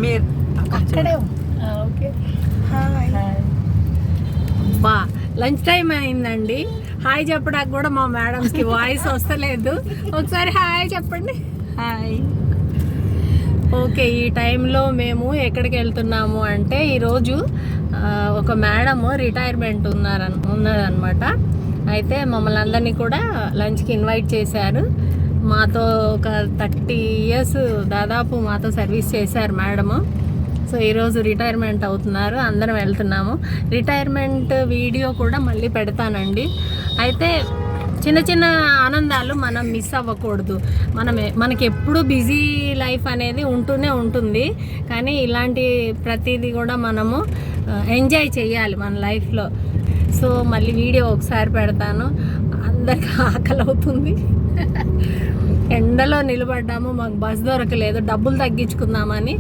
మీరు అక్కడే ఓకే. బా లంచ్ టైం అయిందండి. హాయ్ చెప్పడానికి కూడా మా మేడమ్స్కి వాయిస్ వస్తలేదు. ఒకసారి హాయ్ చెప్పండి. హాయ్. ఓకే, ఈ టైంలో మేము ఎక్కడికి వెళ్తున్నాము అంటే ఈరోజు ఒక మేడము రిటైర్మెంట్ ఉన్నదన్నమాట. అయితే మమ్మల్ని అందరినీ కూడా లంచ్కి ఇన్వైట్ చేశారు. మాతో ఒక 30 years దాదాపు మాతో సర్వీస్ చేశారు మేడము. సో ఈరోజు రిటైర్మెంట్ అవుతున్నారు, అందరం వెళ్తున్నాము. రిటైర్మెంట్ వీడియో కూడా మళ్ళీ పెడతానండి. అయితే చిన్న చిన్న ఆనందాలు మనం మిస్ అవ్వకూడదు. మనకి ఎప్పుడు బిజీ లైఫ్ అనేది ఉంటూనే ఉంటుంది, కానీ ఇలాంటి ప్రతిదీ కూడా మనము ఎంజాయ్ చేయాలి మన లైఫ్లో. సో మళ్ళీ వీడియో ఒకసారి పెడతాను. అందరికి ఆకలి అవుతుంది. ఎండలో నిలబడ్డాము, మాకు బస్ దొరకలేదు. డబ్బులు తగ్గించుకుందామని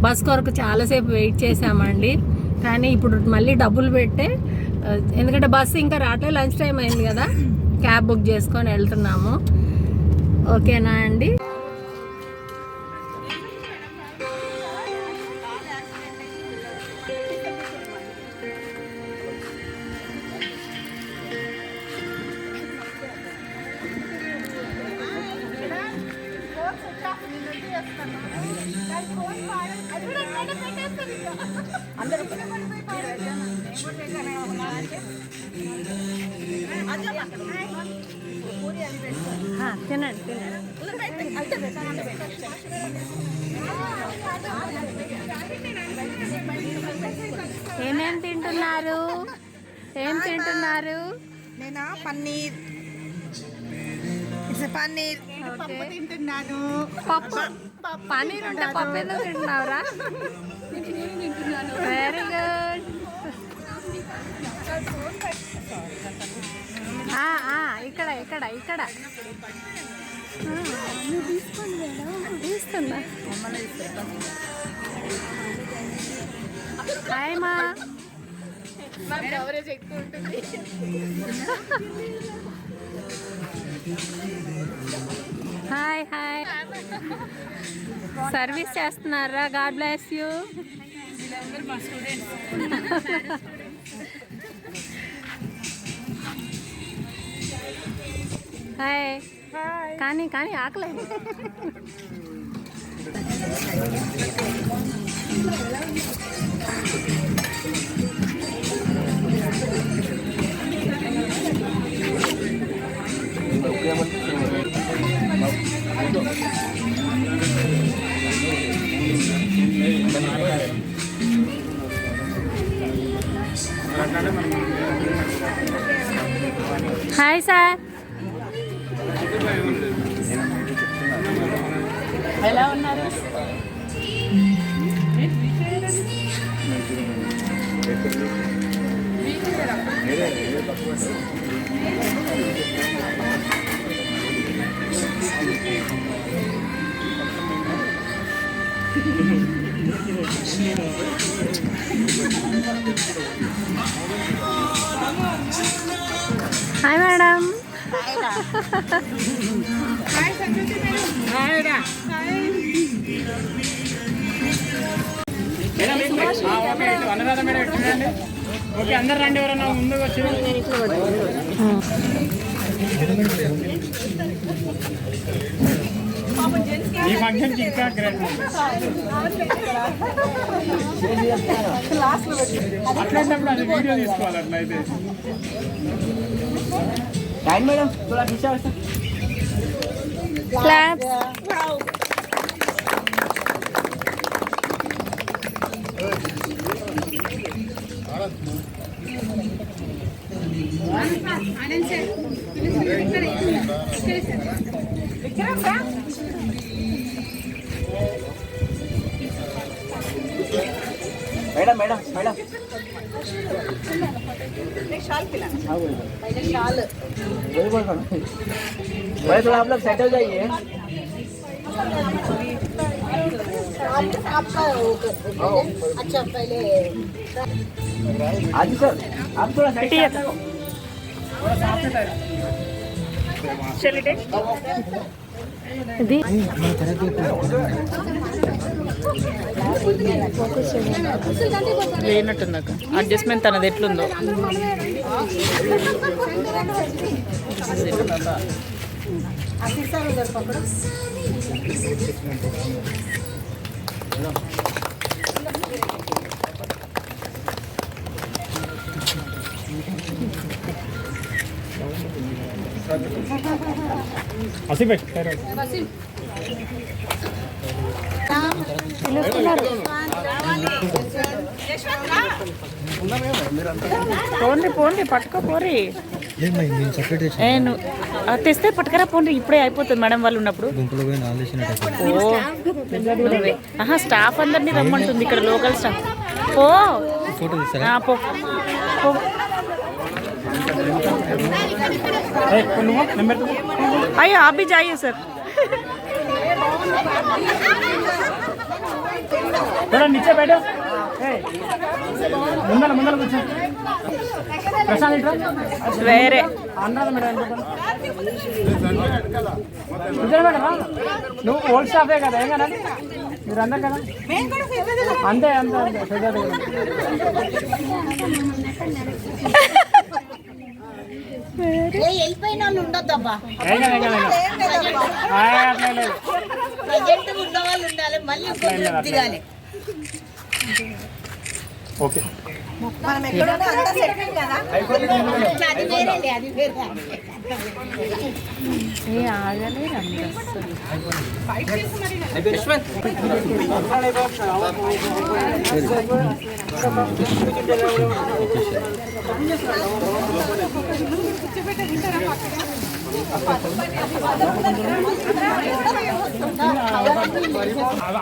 బస్ కొరకు చాలాసేపు వెయిట్ చేసామండి. కానీ ఇప్పుడు మళ్ళీ డబ్బులు పెట్టే, ఎందుకంటే బస్సు ఇంకా రావట్లేదు, లంచ్ టైం అయింది కదా, క్యాబ్ బుక్ చేసుకొని వెళ్తున్నాము. ఓకేనా అండి? తినండి ఏమేం తింటున్నారు? ఏం తింటున్నారు? నేనా పన్నీర్ పప్పు తింటున్నాను. పప్పు? పన్నీర్ ఉంటే పప్పు ఎందుకు తింటున్నావురా? Very good. ఇక్కడ ఇక్కడ ఇక్కడ తీస్తున్నా. హాయ్ మా. ఎవరేజ్ ఎక్కువ ఉంటుంది. Hi hi. సర్వీస్ చేస్తున్నారా? God bless you. హాయ్. కానీ కానీ ఆకలి. హాయ్ సార్, ఎలా ఉన్నారు? Hi madam. అనురాధ మేడం ఎట్టుండండి? ఓకే, అందరు రండి. ఎవరన్నా ముందుకు వచ్చి ఈ ఫంక్షన్కి ఇంకా గ్రేట్. అట్లాంటప్పుడు అది వీడియో తీసుకోవాలి. అట్లయితే మేడం मैडम मैडम मैडम शाल पिला शाल वही बोल रहा हूँ। भाई थोड़ा आप लोग सेटल जाइए। आपका अच्छा पहले आज सर आप थोड़ा साइड चलिए లేనట్టుంది అక్క అడ్జస్ట్మెంట్ తనది ఎట్లుందో. పోండి పోండి పట్టుకోపోరి తెస్తే పట్టుకరా పోండి. ఇప్పుడే అయిపోతుంది మేడం వాళ్ళు ఉన్నప్పుడు. స్టాఫ్ అందరినీ రమ్మంటుంది ఇక్కడ లోకల్ స్టాఫ్. పో పో పో. आइए आप भी जाइए सर. थोड़ा नीचे बैठो. ముందర ముందర కూర్చో. ప్రశాంత్ వేరే నువ్వు ఓల్డ్ స్టాఫే కదా, ఏం కదా మీరు అందరు కదా. అంతే అంతే అంతే. వెళ్ళిపోయిన వాళ్ళు ఉండొద్దబ్బా, ఏం కదా ఏం కదా ప్రజెంట్ ఉన్న వాళ్ళు ఉండాలి, మళ్ళీ దిగాలి. ఓకే మనం ఎక్కడ కదా, అది వేరే అది వేరే.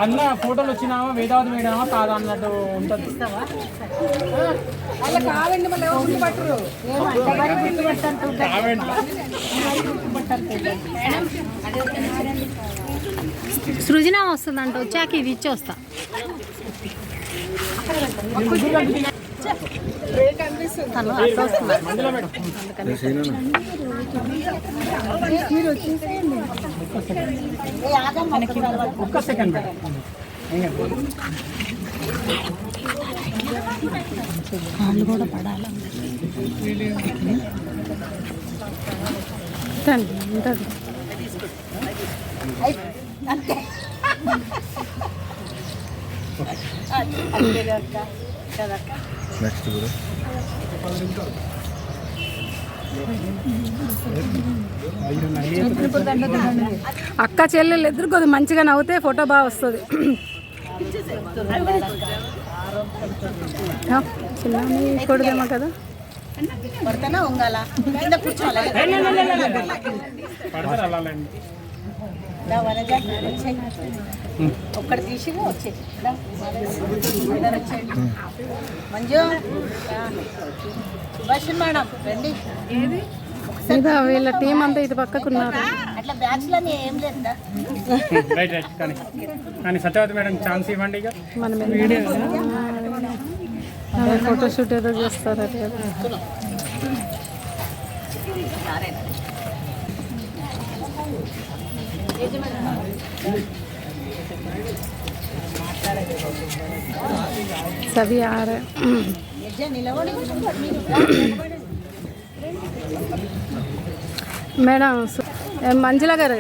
అన్న ఫోటోలు వచ్చినామా వేదావతి వేయడామా కాదా అన్నట్టు ఉంటుంది. సృజన వస్తుందంట, వచ్చాక ఇది ఇచ్చి వస్తా. తను అట్లా వస్తున్నారు. ఒక్క సెకండ్ వాళ్ళు కూడా పడాలి. అక్క చెల్లెలు ఇద్దరు కొద్దిగా మంచిగా నవ్వుతే ఫోటో బాగా వస్తుంది. చిన్న కొడుదేమో కదా. పడతానా ఉంగాల కింద కూర్చోవాలి. ఒక్కటి తీసి వచ్చే మంజు సుభాష్ మేడం రండి. ఇదా వీళ్ళ టీం అంతా ఇది పక్కకున్నారు. అట్లా బ్యాచ్లని ఏం లేదా. రైట్ రైట్ కానీ కానీ సత్యవతి మేడం ఛాన్స్ ఇవ్వండి. ఇక మనం ఫోటోషూట్ ఏదో చేస్తారు అది కదా. सभी आ रहे మేడం. మంజుల గారు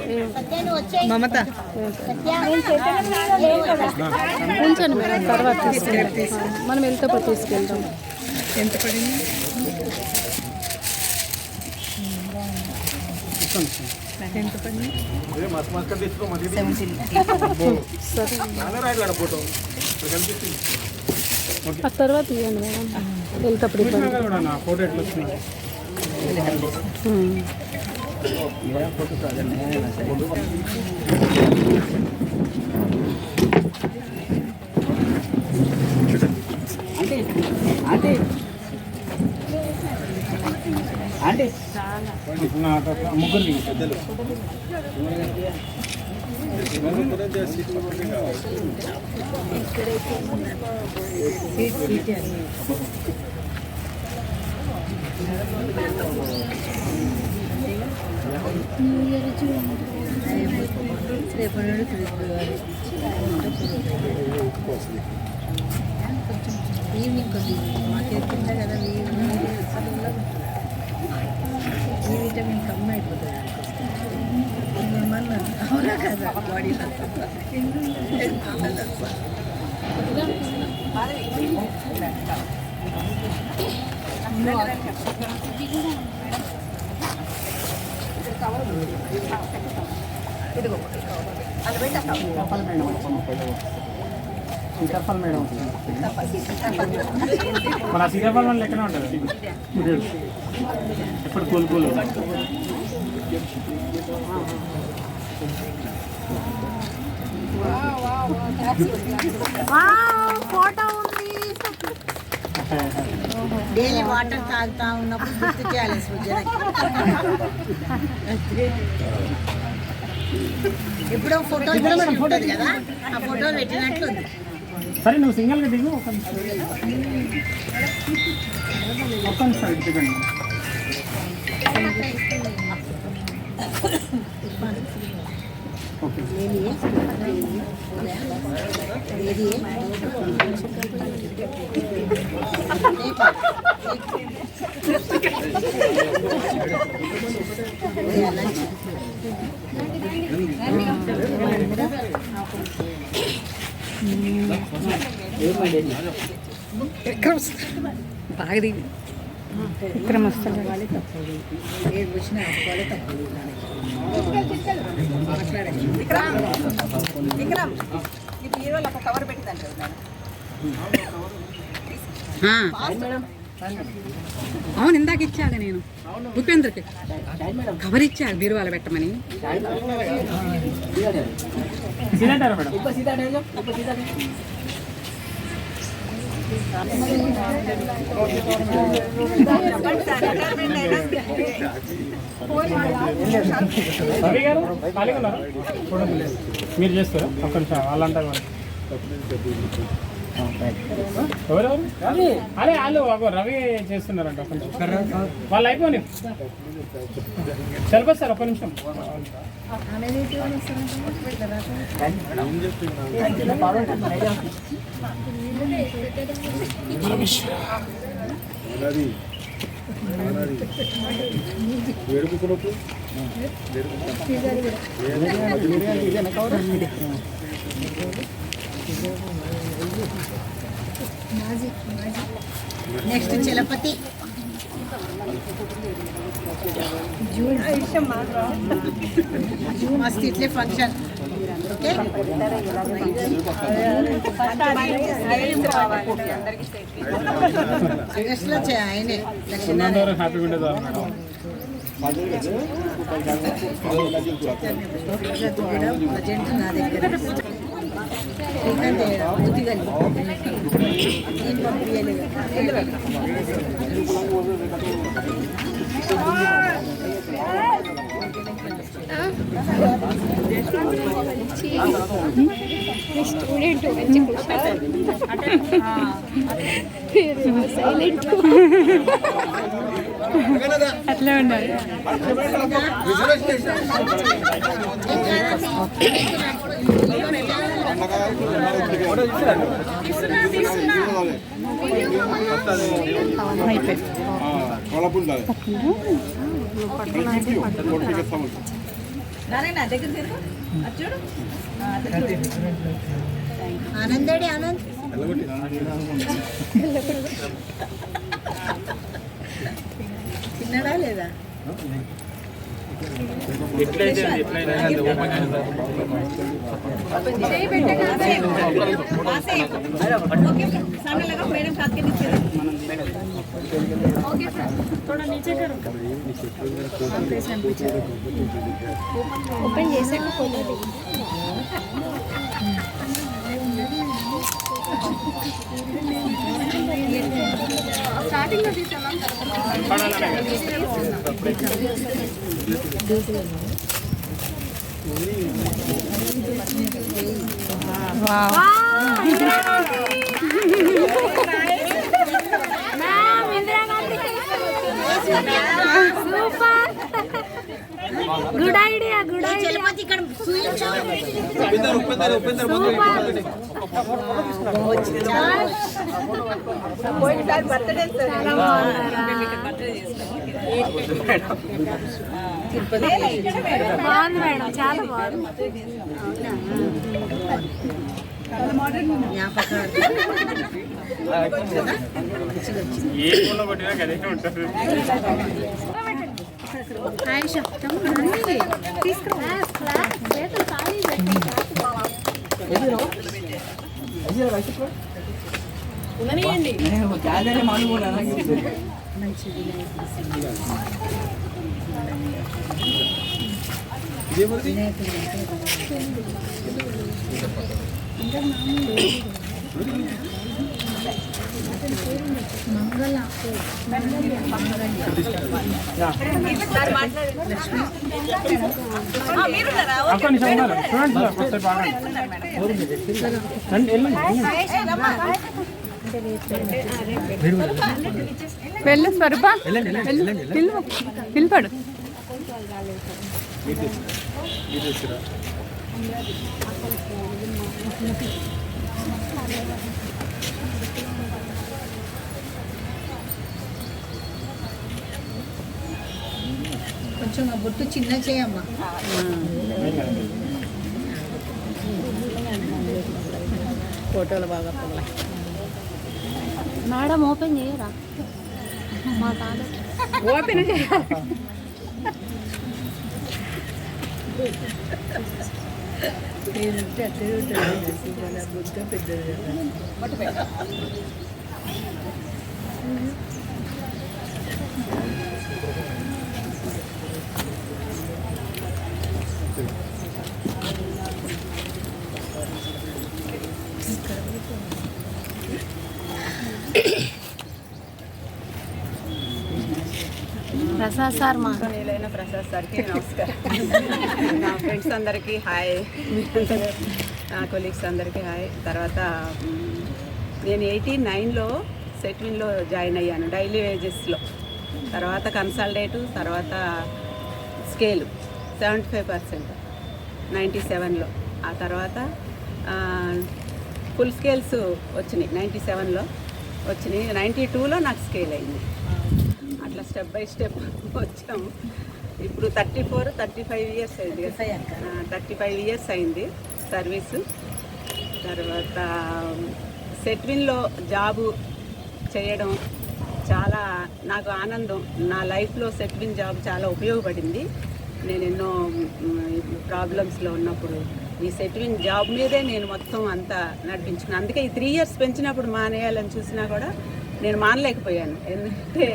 మమత ఉంచండి మేడం, తర్వాత తీసుకెళ్తాం. మనం వెళ్తే తీసుకెళ్తాం. ఎంత పడింది? ఎంత పడింది? ఆ తర్వాత ఇవ్వండి మేడం, వెళ్తప్పుడు ఫోటో ఎట్లా వచ్చింది? ముగ్గురు పెద్దలు ఈవినింగ్ కొద్దిగా మాకు ఎత్తుందా కదా ఈ విటమిన్ కమ్మి అయిపోతుంది ఏమన్నా అవునా కదా బాడీలో సీతాఫలం మేడం మన సీతాఫలం లెక్కనే ఉంటుంది ఎప్పుడు కూల్ ఫోటో ఉంది. డైలీ వాటర్ తాగుతా ఉన్నప్పుడు గుర్తు చేయాలి సృజనకి. ఎప్పుడో ఫోటోలు ఉంటుంది కదా, ఆ ఫోటోలు పెట్టినట్లు ఉంది. సరే నువ్వు సింగల్గా దిగు ఒక్క నిమిషం దిగండి. ఓకే బాగా దిగి విక్రమ్ వస్తాడు. ఏది వచ్చినా ఆపుకోవాలి, తక్కువ విక్రమ్ ఈ హీరోలో ఒక కవర్ పెట్టిందంట అవును, ఇందాక ఇచ్చాడు నేను ఉపేంద్రకి కవర్ ఇచ్చాడు బీరువాల పెట్టమని. రవి గారు ఖాళీగా ఉన్నారా? మీరు చేస్తారా? ఒక్క నిమిషం వాళ్ళంతా ఎవరెవరు? అరే వాళ్ళు ఒక రవి చేస్తున్నారంట. ఒక్క నిమిషం వాళ్ళు అయిపోయి చలిపోతుంది సార్. ఒక్క నిమిషం నెక్స్ట్ చలపతి మస్తు ఇట్లే ఫంక్షన్. ఓకే ఆగస్ట్లో ఆయనే హ్యాపీగా ఉండేదా? ప్రజెంట్ నా దగ్గర పూర్తిగా ఏం పంపించలేదు. స్టూడెంట్ సైలెంట్ అట్లా ఉండాలి. ఆనందడి ఆనంద్ తిన్నాడా లేదా? मैडम साथ के नीचे ओके थोड़ा नीचे करो ओपन जैसे को खोलो स्टार्टिंग में दिया ma'am Indira Gandhi good idea, good idea. పోయినసారి బర్త్డే బాగుంది మేడం, చాలా బాగుంది. అక్కడ నిమిషం ఉన్నారు చూడండి సార్, ఒకసారి బాగా రండి, వెళ్ళండి. వెళ్ళు స్వరూప, పిలుపడు. కొంచెం ఆ బొట్టు చిన్న చేయమ్మా. ఫోటోలు బాగా మేడం ఓపెన్ చేయరా? మా తాత ఓపెన్ ప్రసాద్ సార్ మా నీలైన ప్రసాద్ సార్కి నమస్కారం. నా ఫ్రెండ్స్ అందరికీ హాయ్, నా కొలీగ్స్ అందరికీ హాయ్. తర్వాత నేను 89లో సెట్విన్లో జాయిన్ అయ్యాను డైలీ వేజెస్లో. తర్వాత కన్సల్టేటు, తర్వాత స్కేలు 75% 97లో. ఆ తర్వాత ఫుల్ స్కేల్స్ వచ్చినాయి 97లో వచ్చినాయి. 92లో నాకు స్కేల్ అయింది. అట్లా స్టెప్ బై స్టెప్ వచ్చాము. ఇప్పుడు 35 ఇయర్స్ అయింది. 35 ఇయర్స్ అయింది సర్వీసు. తర్వాత సెట్విన్లో జాబు చేయడం చాలా నాకు ఆనందం. నా లైఫ్లో సెట్విన్ జాబ్ చాలా ఉపయోగపడింది. నేను ఎన్నో ప్రాబ్లమ్స్లో ఉన్నప్పుడు ఈ సెట్విన్ జాబ్ మీదే నేను మొత్తం అంతా నడిపించుకున్నాను. అందుకే ఈ 3 ఇయర్స్ పెంచినప్పుడు మానేయాలని చూసినా కూడా నేను మానలేకపోయాను. ఎందుకంటే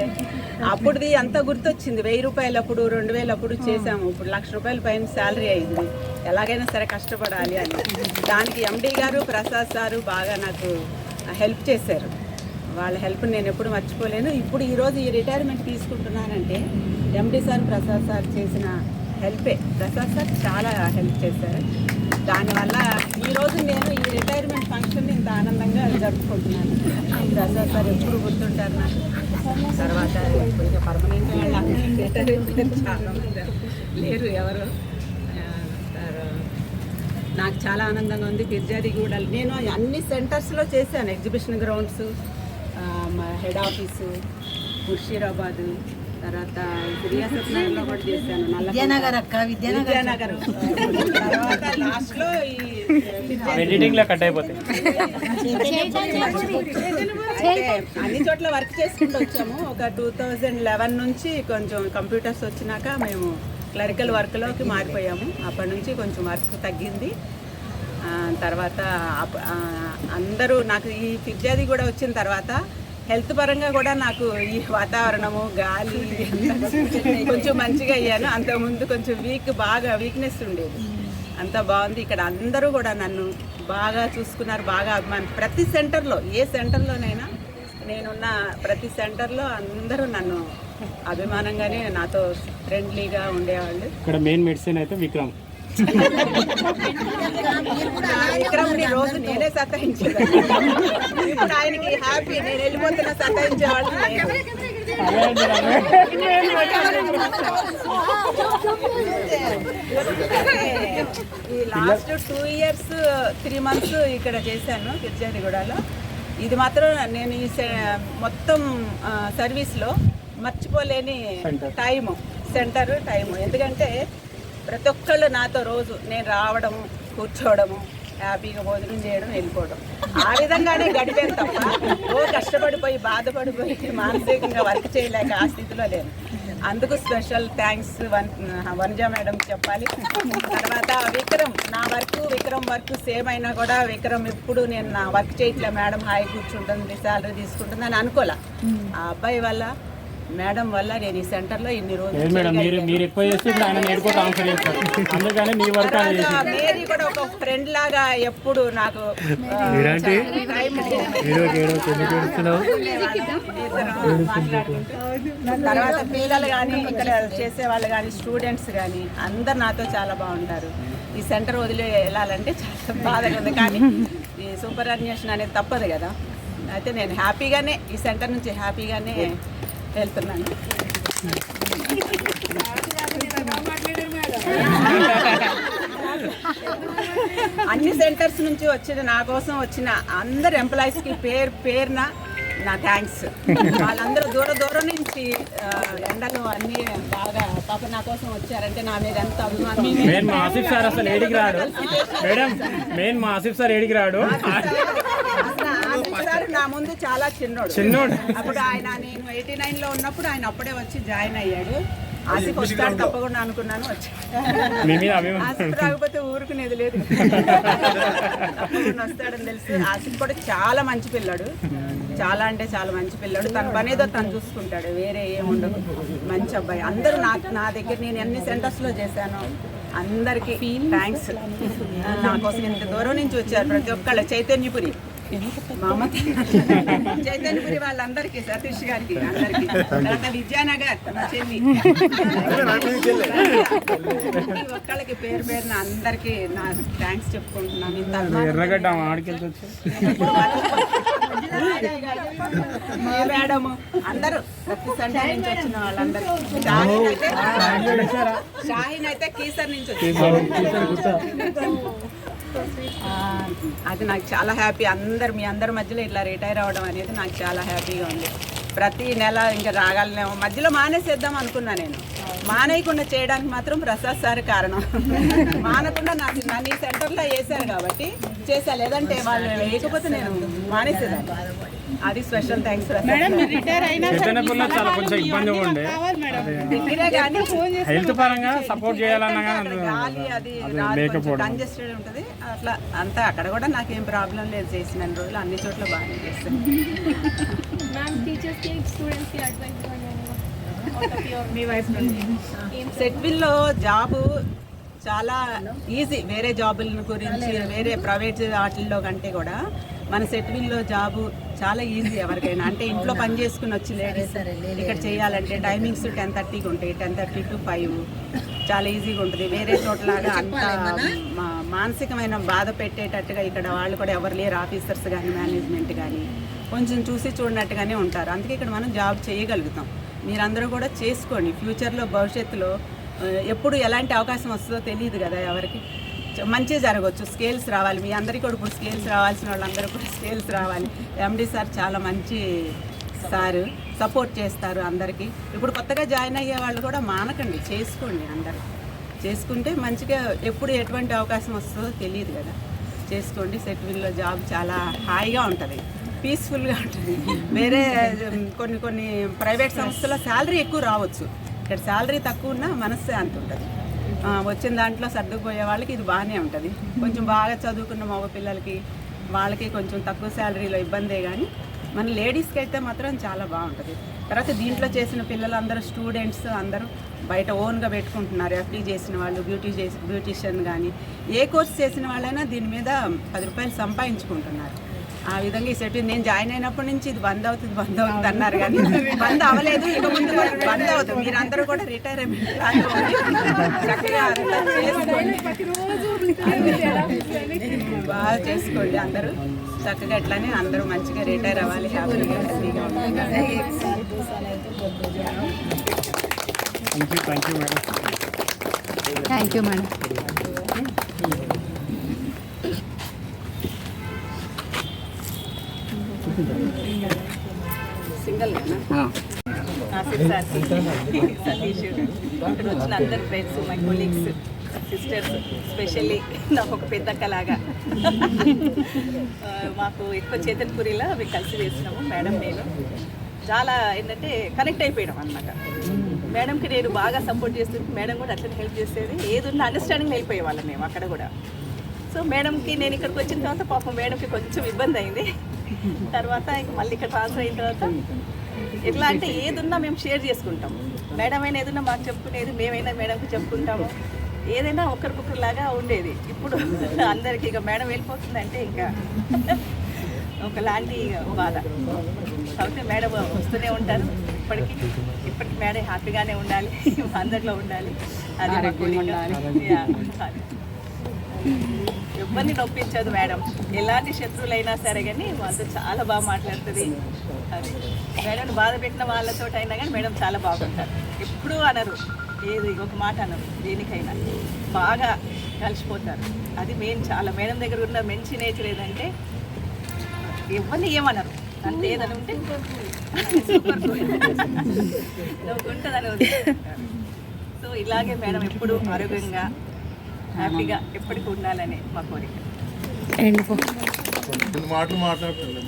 అప్పుడుది అంతా గుర్తొచ్చింది. 1000 రూపాయలు అప్పుడు, 2000 అప్పుడు చేసాము. ఇప్పుడు 1,00,000 రూపాయల పైన శాలరీ అయింది. ఎలాగైనా సరే కష్టపడాలి అని. దానికి ఎండి గారు, ప్రసాద్ సారు బాగా నాకు హెల్ప్ చేశారు. వాళ్ళ హెల్ప్ నేను ఎప్పుడు మర్చిపోలేను. ఇప్పుడు ఈరోజు ఈ రిటైర్మెంట్ తీసుకుంటున్నానంటే ఎండి సార్, ప్రసాద్ సార్ చేసిన హెల్పే. ప్రసాద్ సార్ చాలా హెల్ప్ చేశారు. దానివల్ల ఈరోజు నేను ఈ రిటైర్మెంట్ ఫంక్షన్ ఇంత ఆనందంగా జరుపుకుంటున్నాను. ప్రసాద్ సార్ ఎప్పుడు గుర్తుంటారు నాకు. తర్వాత కొంచెం పర్మనెంట్ చాలా మంది లేరు ఎవరు. నాకు చాలా ఆనందంగా ఉంది. ఫిర్జాదిగూడ నేను అన్ని సెంటర్స్లో చేశాను. ఎగ్జిబిషన్ గ్రౌండ్స్, హెడ్ ఆఫీసు, ముర్షీరాబాదు, తర్వాత రియాసత్ నగర్లో కూడా చేశాను. విద్యానగర్ అక్క, విద్యానగర్. తర్వాత లాస్ట్లో ఈ ఎడిటింగ్లో కట్ అయిపోతాయి. అన్ని చోట్ల వర్క్ చేసుకుంటూ వచ్చాము. ఒక 2011 నుంచి కొంచెం కంప్యూటర్స్ వచ్చినాక మేము క్లరికల్ వర్క్లోకి మారిపోయాము. అప్పటి నుంచి కొంచెం వర్క్ తగ్గింది. తర్వాత అందరూ నాకు ఈ ఫిర్జాది కూడా వచ్చిన తర్వాత హెల్త్ పరంగా కూడా నాకు ఈ వాతావరణము, గాలి కొంచెం మంచిగా అయ్యాను. అంతకుముందు కొంచెం బాగా వీక్నెస్ ఉండేది. అంతా బాగుంది. ఇక్కడ అందరూ కూడా నన్ను బాగా చూసుకున్నారు, బాగా అభిమానం. ప్రతి సెంటర్లో, ఏ సెంటర్లోనైనా నేనున్న ప్రతి సెంటర్లో అందరూ నన్ను అభిమానంగానే నాతో ఫ్రెండ్లీగా ఉండేవాళ్ళు. ఇక్కడ మెయిన్ మెడిసిన్ అయితే విక్రమ్. విక్రమ్ని రోజు నేనే సతాయించేదాన్ని. ఇప్పుడు ఆయనకి హ్యాపీ, నేను వెళ్ళిపోతున్న సతాయించేవాళ్ళు. ఈ లాస్ట్ 2 years 3 months ఇక్కడ చేశాను కిర్జారిగూడలో. ఇది మాత్రం నేను ఈ మొత్తం సర్వీస్లో మర్చిపోలేని సెంటర్ టైము. ఎందుకంటే ప్రతి ఒక్కళ్ళు నాతో రోజు నేను రావడము, కూర్చోవడము, హ్యాపీగా భోజనం చేయడం, వెళ్ళిపోవడం, ఆ విధంగానే గడిపాను తప్ప కష్టపడిపోయి బాధపడిపోయి మానసికంగా వర్క్ చేయలేక ఆ స్థితిలో లేను. అందుకు స్పెషల్ థ్యాంక్స్ వనజా మేడం చెప్పాలి. తర్వాత విక్రమ్, నా విక్రమ్ వర్క్ సేమ్ అయినా కూడా విక్రమ్ ఎప్పుడు నేను నా వర్క్ చేయట్లే, మేడం హాయి కూర్చుంటుంది, శాలరీ తీసుకుంటుంది అని అనుకోలే. ఆ అబ్బాయి వల్ల, మేడం వల్ల నేను ఈ సెంటర్లో ఇన్ని రోజులు మేరీ కూడా ఒక ఫ్రెండ్ లాగా ఎప్పుడు నాకు తర్వాత పిల్లలు కానీ ఇక్కడ చేసే వాళ్ళు కానీ స్టూడెంట్స్ కానీ అందరు నాతో చాలా బాగుంటారు. ఈ సెంటర్ వదిలి వెళ్ళాలంటే చాలా బాధగా ఉంది, కానీ ఈ సూపర్ అన్వేషణ అనేది తప్పదు కదా. అయితే నేను హ్యాపీగానే ఈ సెంటర్ నుంచి హ్యాపీగానే వెళ్తున్నాను. అన్ని సెంటర్స్ నుంచి నా కోసం వచ్చిన అందరు ఎంప్లాయీస్కి పేరున నా థ్యాంక్స్. వాళ్ళందరూ దూరం నుంచి ఎండలు అన్నీ బాగా పాప నా కోసం వచ్చారంటే నా మీద ఎంత అభిమానం. సార్ నా ముందు చాలా చిన్నోడు. అప్పుడు ఆయన నేను 89లో ఉన్నప్పుడు ఆయన అప్పుడే వచ్చి జాయిన్ అయ్యాడు. ఆసిఫ్ వస్తాడు తప్పకుండా అనుకున్నాను, వచ్చాడు. ఆసిఫ్ రాకపోతే ఊరుకునేది లేదు, తప్పకుండా వస్తాడని తెలిసి. ఆసిఫ్ కూడా చాలా మంచి పిల్లాడు, చాలా అంటే చాలా మంచి పిల్లాడు. తన పనేదో తను చూసుకుంటాడు, వేరే ఏముండదు. మంచి అబ్బాయి. అందరూ నా దగ్గర నేను ఎన్ని సెంటర్స్లో చేశాను, అందరికీ థ్యాంక్స్. నా కోసం ఇంత దూరం నుంచి వచ్చారు ప్రతి ఒక్కళ్ళు. చైతన్యపురి మా అమ్మ, చైతన్యపురి వాళ్ళందరికీ, సతీష్ గారికి అందరికీ, తర్వాత విద్యానగర్ మా చెల్లి, ఒక్కళ్ళకి పేరున అందరికీ నా థ్యాంక్స్ చెప్పుకుంటున్నాను. మేడము అందరూ ప్రతి సండే నుంచి వచ్చిన వాళ్ళందరూ. షాహీన్ అయితే కీసర్ నుంచి వచ్చారు. అది నాకు చాలా హ్యాపీ. మీ అందరి మధ్యలో ఇట్లా రిటైర్ అవ్వడం అనేది నాకు చాలా హ్యాపీగా ఉంది. ప్రతి నెల ఇంకా రాగలనేమో, మధ్యలో మానేసేద్దాం అనుకున్నా. నేను మానేయకుండా చేయడానికి మాత్రం ప్రసాద్ సార్ కారణం. మానకుండా నన్ను ఈ సెంటర్లో వేశారు కాబట్టి చేశా, లేదంటే వాళ్ళు వేయకపోతే నేను మానేసేదాన్ని. అది స్పెషల్ థ్యాంక్స్. గాలి అది కంజెస్టెడ్ ఉంటుంది అట్లా అంతా. అక్కడ కూడా నాకేం ప్రాబ్లం లేదు, చేసిన రోజులు అన్ని చోట్ల బాగానే చేస్తాను. సెట్విల్లో జాబు చాలా ఈజీ. వేరే జాబుల గురించి వేరే ప్రైవేట్ వాటిల్లో కంటే కూడా మన సెట్విల్లో జాబు చాలా ఈజీ ఎవరికైనా. అంటే ఇంట్లో పని చేసుకుని వచ్చి లేడీస్ ఇక్కడ చేయాలంటే టైమింగ్స్ 10:30కి ఉంటాయి, 10:30 to 5. చాలా ఈజీగా ఉంటుంది. వేరే చోట్లలాగా అంత మానసికమైన బాధ పెట్టేటట్టుగా ఇక్కడ వాళ్ళు కూడా ఎవరు లేరు. ఆఫీసర్స్ కానీ మేనేజ్మెంట్ కానీ కొంచెం చూసి చూడనట్టుగానే ఉంటారు. అందుకే ఇక్కడ మనం జాబ్ చేయగలుగుతాం. మీరందరూ కూడా చేసుకోండి. ఫ్యూచర్లో భవిష్యత్తులో ఎప్పుడు ఎలాంటి అవకాశం వస్తుందో తెలియదు కదా ఎవరికి. మంచి జరగవచ్చు. స్కేల్స్ రావాలి. మీ అందరికీ కూడా ఇప్పుడు స్కేల్స్ రావాల్సిన వాళ్ళందరూ కూడా స్కేల్స్ రావాలి. ఎండి సార్ చాలా మంచి సారు, సపోర్ట్ చేస్తారు అందరికీ. ఇప్పుడు కొత్తగా జాయిన్ అయ్యే వాళ్ళు కూడా మానకండి, చేసుకోండి. అందరూ చేసుకుంటే మంచిగా ఎప్పుడు ఎటువంటి అవకాశం వస్తుందో తెలియదు కదా. చేసుకోండి. సెట్విల్లో జాబ్ చాలా హాయిగా ఉంటుంది, పీస్ఫుల్గా ఉంటుంది. వేరే కొన్ని ప్రైవేట్ సంస్థలో శాలరీ ఎక్కువ రావచ్చు, ఇక్కడ శాలరీ తక్కువ ఉన్నా మనశ్శాంతి ఉంటుంది. వచ్చిన దాంట్లో సర్దుకుపోయే వాళ్ళకి ఇది బాగానే ఉంటుంది. కొంచెం బాగా చదువుకున్న మగ పిల్లలకి వాళ్ళకి కొంచెం తక్కువ శాలరీలో ఇబ్బందే, కానీ మన లేడీస్కి అయితే మాత్రం చాలా బాగుంటుంది. తర్వాత దీంట్లో చేసిన పిల్లలందరూ స్టూడెంట్స్ అందరూ బయట ఓన్గా పెట్టుకుంటున్నారు. ఎఫ్డీ చేసిన వాళ్ళు, బ్యూటీషియన్ కానీ ఏ కోర్స్ చేసిన వాళ్ళైనా దీని మీద 10 రూపాయలు సంపాదించుకుంటున్నారు. ఆ విధంగా ఈ సెట్ నేను జాయిన్ అయినప్పటి నుంచి ఇది బంద్ అవుతుంది అన్నారు, కానీ బంద్ అవ్వలేదు. ఇక ముందు కూడా బంద్ అవుతుంది. మీరందరూ కూడా రిటైర్మెంట్ చక్కగా చేసుకోండి, బాగా చేసుకోండి. అందరూ చక్కగా ఎట్లానే అందరూ మంచిగా రిటైర్ అవ్వాలి, హ్యాపీగా హెల్తీగా ఉండాలి. Thank you madam. Single Satish, ఇక్కడ వచ్చిన అందరు friends, my colleagues, sisters, specially నాకు ఒక పెద్దక్కలాగా మాకు ఎక్కువ చేతన్పూరిలో అవి కలిసి వేసినాము మేడం. నేను చాలా ఏంటంటే కనెక్ట్ అయిపోయాం అనమాట. మేడంకి నేను బాగా సపోర్ట్ చేస్తుంది, మేడం కూడా అట్లనే హెల్ప్ చేసేది. ఏదున్నా అండర్స్టాండింగ్ వెళ్ళిపోయే వాళ్ళం మేము అక్కడ కూడా. సో మేడంకి నేను ఇక్కడికి వచ్చిన తర్వాత పాపం మేడంకి కొంచెం ఇబ్బంది అయింది. తర్వాత ఇంక మళ్ళీ ఇక్కడ ట్రాన్స్ఫర్ అయిన తర్వాత ఎట్లా అంటే ఏదున్నా మేము షేర్ చేసుకుంటాం. మేడం అయినా ఏదన్నా మాకు చెప్పుకునేది, మేమైనా మేడంకి చెప్పుకుంటాము. ఏదైనా ఒకరికొకరిలాగా ఉండేది. ఇప్పుడు అందరికీ ఇక మేడం వెళ్ళిపోతుందంటే ఇంకా ఒకలాంటి బాధ. కాబట్టి మేడం వస్తూనే ఉంటారు. ఇప్పటికి మేడం హ్యాపీగానే ఉండాలి, అందరిలో ఉండాలి. అది ఎవరిని నొప్పించదు మేడం. ఎలాంటి శత్రువులైనా సరే కానీ వాళ్ళతో చాలా బాగా మాట్లాడుతుంది. అది మేడం బాధ పెట్టిన వాళ్ళతో అయినా కానీ మేడం చాలా బాగుంటారు. ఎప్పుడూ అనరు, ఏది ఒక మాట అనరు, దేనికైనా బాగా కలిసిపోతారు. అది మెయిన్. చాలా మేడం దగ్గర ఉన్న మంచి నేచర్ ఏదంటే ఎవరిని ఏమనరు. అంతే ఏదని ఉంటే ఉంటుందని వదిలేస్తారు. సో ఇలాగే మేడం ఎప్పుడు ఆరోగ్యంగా హ్యాపీగా ఎప్పటికీ ఉండాలని మా కోరిక. మాటలు మాట్లాడుతుంది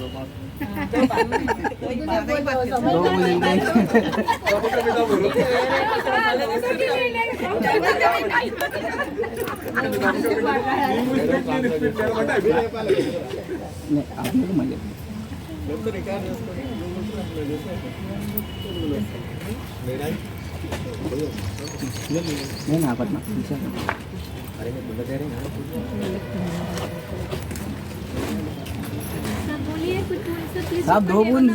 నేను ఆపట్నా साहब 2 बूंद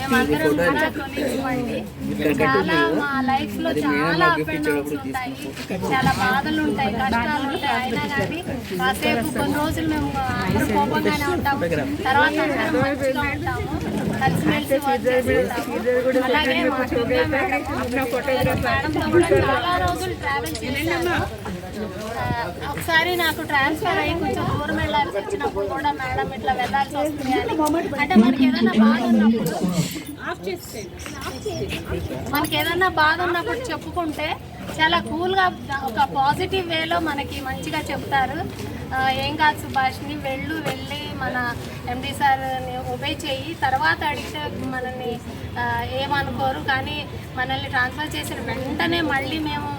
మేమందరం కూడా కొనివ్వండి. చాలా మా లైఫ్ లో చాలా అప్ అండ్ డౌన్స్ ఉంటాయి, చాలా బాధలు ఉంటాయి, కష్టాలు ఉంటాయి. అయినా కానీ కాసేపు కొన్ని రోజులు మేము అందరూ కోపంగానే ఉంటాము, తర్వాత అందరం మంచిగా ఉంటాము, కలిసిమెలిసి వర్క్ చేసుకుంటాము. అలాగే మా దుర్గా మేడంతో కూడా చాలా రోజులు ట్రావెల్ చేశాను. ఒకసారి నాకు ట్రాన్స్ఫర్ అయ్యి కొంచెం దూరం వెళ్ళాల్సి వచ్చినప్పుడు కూడా మేడం ఇట్లా వెళ్ళాల్సి వస్తుంది అని, అంటే మనకి ఏదైనా బాధ ఉన్నప్పుడు చెప్పుకుంటే చాలా కూల్గా ఒక పాజిటివ్ వేలో మనకి మంచిగా చెప్తారు. ఏం కాదు సుభాష్ని, వెళ్ళి మన ఎండి సార్ని ఒబే చేయి, తర్వాత అడిగితే మనల్ని ఏమనుకోరు. కానీ మనల్ని ట్రాన్స్ఫర్ చేసిన వెంటనే మళ్ళీ మేము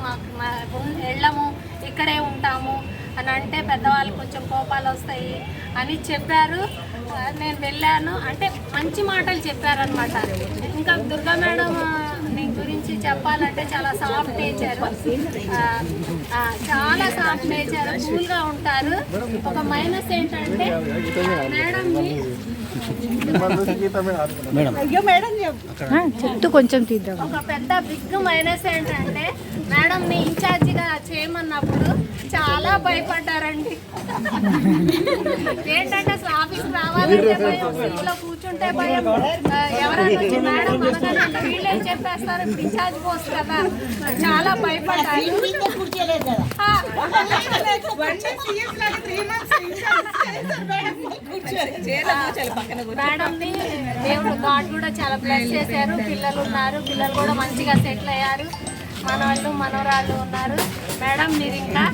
వెళ్ళము, ఇక్కడే ఉంటాము అని అంటే పెద్దవాళ్ళు కొంచెం కోపాలు వస్తాయి అని చెప్పారు. నేను వెళ్ళాను, అంటే మంచి మాటలు చెప్పారనమాట. ఇంకా దుర్గా మేడం గురించి చెప్పాలంటే చాలా సాఫ్ట్ నేచర్, చాలా సాఫ్ట్ నేచర్, కూల్గా ఉంటారు. ఒక మైనస్ ఏంటంటే చెప్తూ కొంచెం తీద్దాం. ఒక పెద్ద బిగ్ మైనస్ ఏంటంటే మేడంని ఇన్ఛార్జిగా చేయమన్నప్పుడు చాలా భయపడ్డారండి. ఏంటంటే అసలు ఆఫీస్ రావాలంటే భయం, సీట్లో కూర్చుంటే భయం, ఎవరైనా వచ్చి మేడం అనగానే వీళ్ళేం చెప్పేస్తారు, ఇన్ఛార్జ్ పోస్ట్ కదా, చాలా భయపడ్డారు. మేడంని దేవుడు గాడ్ కూడా చాలా బ్లెస్ చేశారు. పిల్లలు ఉన్నారు, పిల్లలు కూడా మంచిగా సెటిల్ అయ్యారు, మనవాళ్ళు మనవరాళ్ళు ఉన్నారు. మేడం మీరు ఇంకా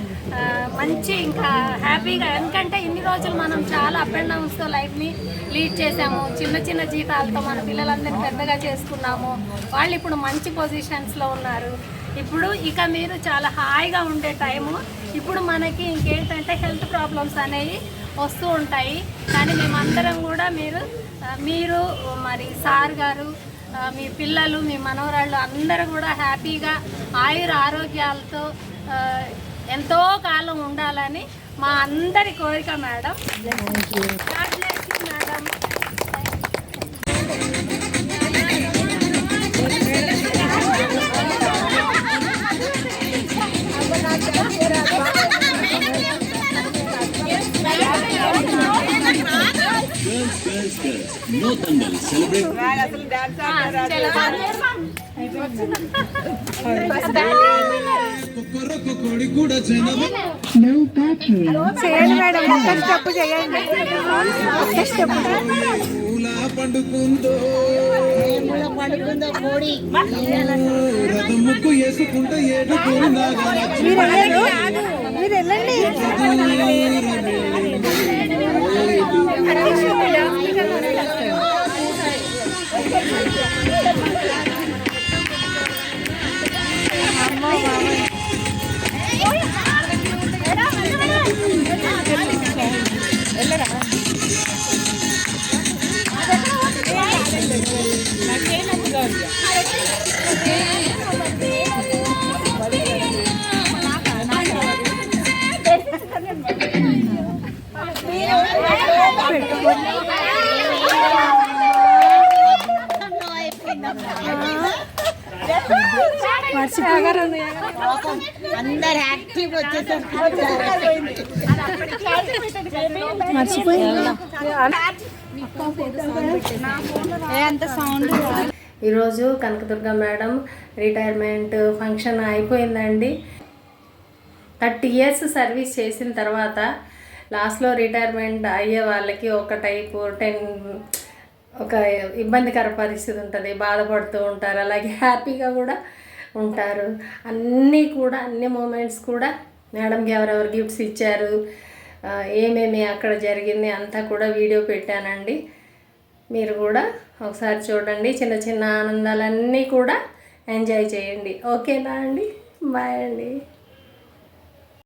మంచి ఇంకా హ్యాపీగా, ఎందుకంటే ఇన్ని రోజులు మనం చాలా అప్ అండ్ డౌన్స్తో లైఫ్ని లీడ్ చేసాము. చిన్న చిన్న జీతాలతో మన పిల్లలందరినీ పెద్దగా చేసుకున్నాము. వాళ్ళు ఇప్పుడు మంచి పొజిషన్స్లో ఉన్నారు. ఇప్పుడు ఇక మీరు చాలా హాయిగా ఉండే టైము. ఇప్పుడు మనకి ఇంకేంటంటే హెల్త్ ప్రాబ్లమ్స్ అనేవి వస్తూ ఉంటాయి. కానీ మేమందరం కూడా మీరు మరి సార్ గారు, మీ పిల్లలు, మీ మనవరాళ్ళు అందరూ కూడా హ్యాపీగా ఆరోగ్యాలతో ఎంతో కాలం ఉండాలని మా అందరి కోరిక madam. God bless you, madam. No tumble, celebrate. No battery. చేయండి మేడం, ఒక్క స్టెప్ చేయండి. ఒక్క స్టెప్. పండుకుందో కోడి ముక్కు వేసుకుంటే మీరు వెళ్ళండి. అందరు యాక్టివ్ వచ్చేసారు. ఈరోజు కనకదుర్గ మేడం రిటైర్మెంట్ ఫంక్షన్ అయిపోయిందండి. 30 years సర్వీస్ చేసిన తర్వాత లాస్ట్లో రిటైర్మెంట్ అయ్యే వాళ్ళకి ఒక టైపు ఒక ఇబ్బందికర పరిస్థితి ఉంటుంది, బాధపడుతూ ఉంటారు, అలాగే హ్యాపీగా కూడా ఉంటారు. అన్ని మూమెంట్స్ కూడా మేడంకి ఎవరెవరు గిఫ్ట్స్ ఇచ్చారు, ఏమేమి అక్కడ జరిగింది అంతా కూడా వీడియో పెట్టానండి. మీరు కూడా ఒకసారి చూడండి. చిన్న చిన్న ఆనందాలన్నీ కూడా ఎంజాయ్ చేయండి. ఓకేనా అండి? బాయ్ అండి.